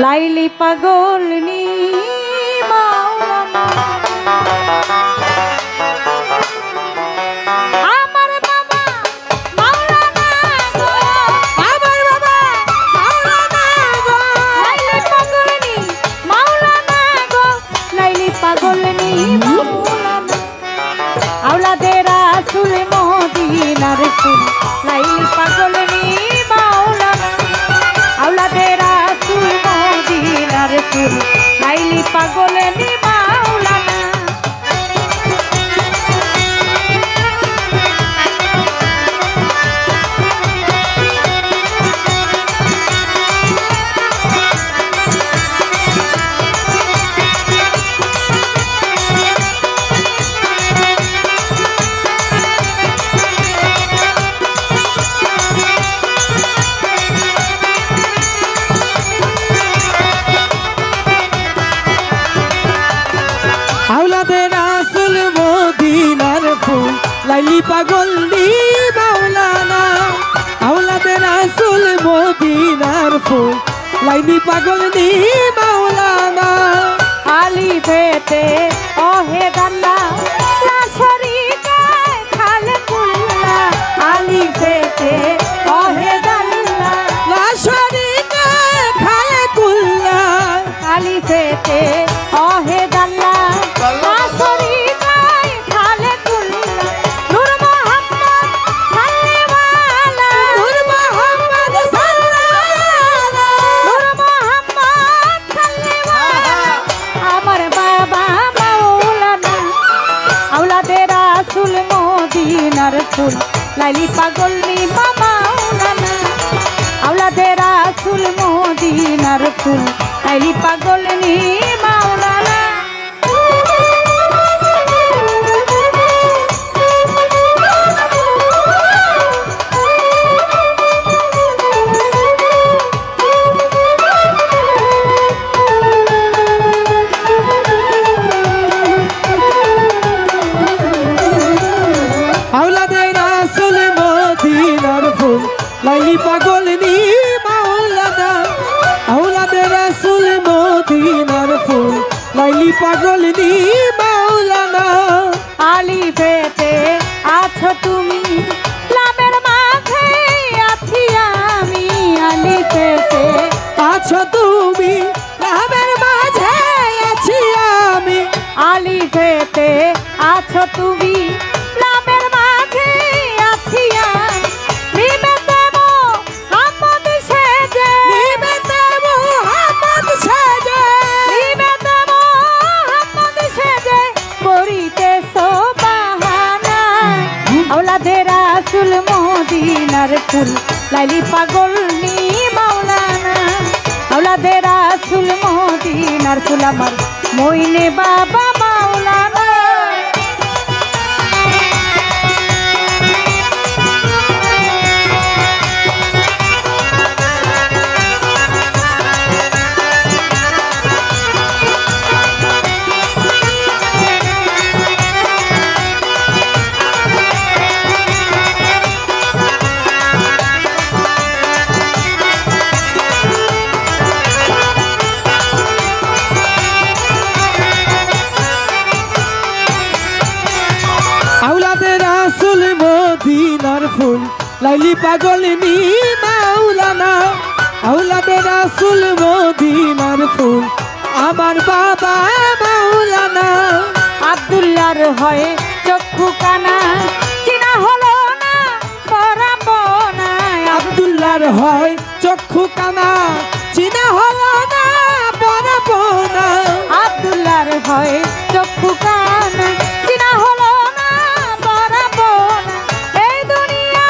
লাইলি পাগল নি মাওলানা আমার বাবা মাওলানা গো আমার বাবা মাওলানা গো লাইলি পাগল নি মাওলানা গো লাইলি পাগল নি মাওলানা আওলাদে রাসূল মদিনার ফুল লাইলি পাগল নি মাওলানা আওলাদে রাসূল মদিনার ফুল লাইলি পাগল নি মাওলানা লাইলি পাগল নি মাওলানা আওলাদে রাসূল মদিনার ফুল লাইলি পাগল নি মাওলানা আলী বেতে ওহে দাল্লা লা শরীকা খালে কুল্লা আলী বেতে ওহে দাল্লা লা শরীকা খালে কুল্লা আলী বেতে ওহে দাল্লা লা শরীকা খালে কুল্লা নূর মোহাম্মদ সাল্লাল্লাহু নূর মোহাম্মদ সাল্লাল্লাহু নূর মোহাম্মদ সাল্লাল্লাহু আমার বাবা মাওলানা আওলাদে রাসূল মদিনার ফুল লাইলি পাগল নি মাওলানা আওলাদে রাসূল মদিনার ফুল লাইলি পাগল নি মাওলানা আওলাদে রাসূল মদিনার ফুল লাইলি পাগল নি মাওলানা আওলাদে রাসূল মদিনার ফুল লাইলি পাগল নি মাওলানা আলী বেতে আছো তুমি লামের মাঝে আছি আমি আলী বেতে আছো তুমি লামের মাঝে আছি আমি আলী বেতে আছো তুমি লামের মাঝে আছি আমি নিবেতে মোহাম্মদ সেজে নিবেতে মুহাম্মদ সাজে নিবেতে মোহাম্মদ সেজে করিতে সোবাহানা আওলাদে রাসূল মদিনার ফুল লাইলি পাগল নি মাওলানা আওলাদে রাসূল মদিনার ফুল আমার মইনে বাবা মাওলানা আওলাদে রাসূল মদিনার ফুল লাইলি পাগল নি মাওলানা আওলাদে রাসূল মদিনার ফুল আমার বাবা মাওলানা আব্দুল্লাহর হয় চক্ষু কানা চিনা হলো না পরাবো না আব্দুল্লাহর হয় চক্ষু কানা চিনা হলো না পরাবো না আব্দুল্লাহর হয় চক্ষু কানা চিনা হলো না পরাবো না এই দুনিয়া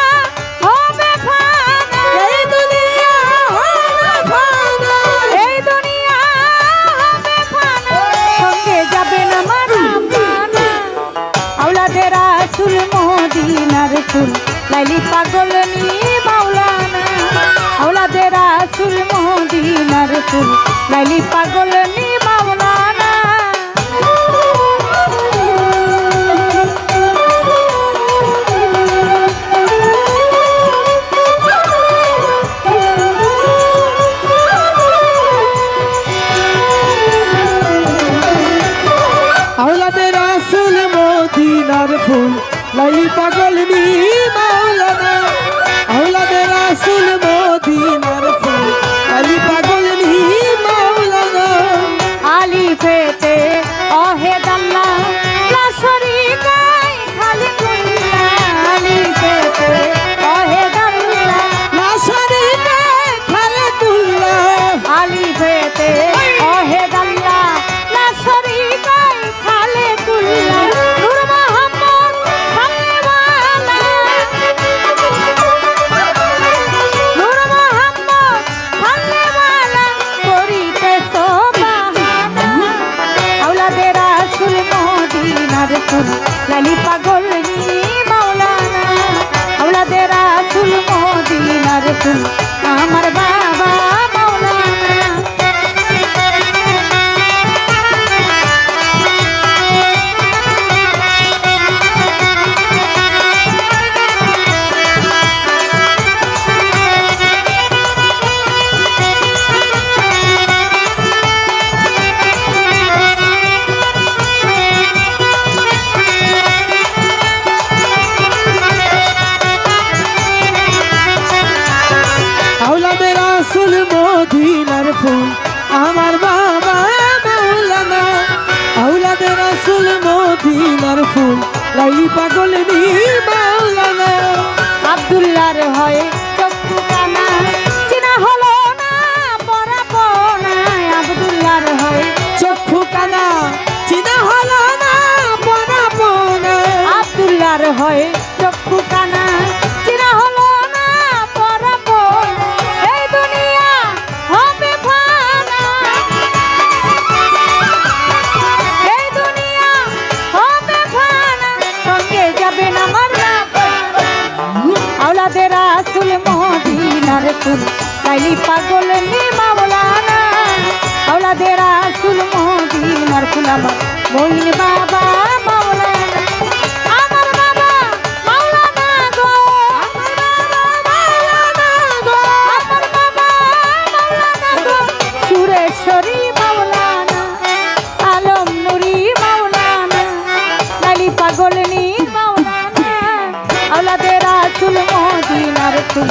হবে ফানা এই দুনিয়া হবে ফানা এই দুনিয়া হবে ফানা সঙ্গে যাবে না মারা পানা আওলাদে রাসূল মদিনার ফুল লাইলি পাগল নি মাওলানা আওলাদে রাসূল মদিনার ফুল লাইলি পাগল নি মাওলানা পাগল নি মাওলানা আওলাদে রাসূল মদিনার ফুল লাইলি পাগল নি মাওলানা আলিফেতে অহেদ আল্লাহ লা শরীকাই খালি কুল্লা আলিফেতে অহেদ আল্লাহ লা শারীকা খালিকুল্লাহ আলিফেতে অহেদ আল্লাহ লা শরীকাই খালি কুল্লা নূর মোহাম্মদ সাল্লেওয়ালা নূর মোহাম্মদ সাল্লেওয়ালা করিতে সোবাহানা আওলাদে রাসূল মদিনার ফুল লাইলি পাগল নি মাওলানা আওলাদে রাসূল মদিনার ফুল আমার বাবা মাওলানা আওলাদে রাসূল মদিনার ফুল আমার বাবা মাওলানা আওলাদে রাসূল মদিনার ফুল লাইলি পাগল নি মাওলানা আব্দুল্লাহর হয়ে চক্ষু কানা চিনা হলো না পরাপনা আব্দুল্লাহর হয়ে চক্ষু কানা চিনা হলো না পরাপনা আব্দুল্লাহর হয়ে চক্ষু কানা চিনা হলো না পরাপনা এই দুনিয়া হবে ফানা এই দুনিয়া হবে ফানা সঙ্গে যাবে না মারনা আওলাদে রাসূল মদিনার ফুল লাইলি পাগল নি মাওলানা আওলাদে রাসূল মদিনার ফুল আমার মইন বাবা মাওলানা আমার বাবা মাওলানা গো আমার বাবা মাওলানা গো সুরেশ্বরী মাওলানা আলম নুরি মাওলানা লাইলি পাগল নি মাওলানা আওলাদে রাসূল মদিনার ফুল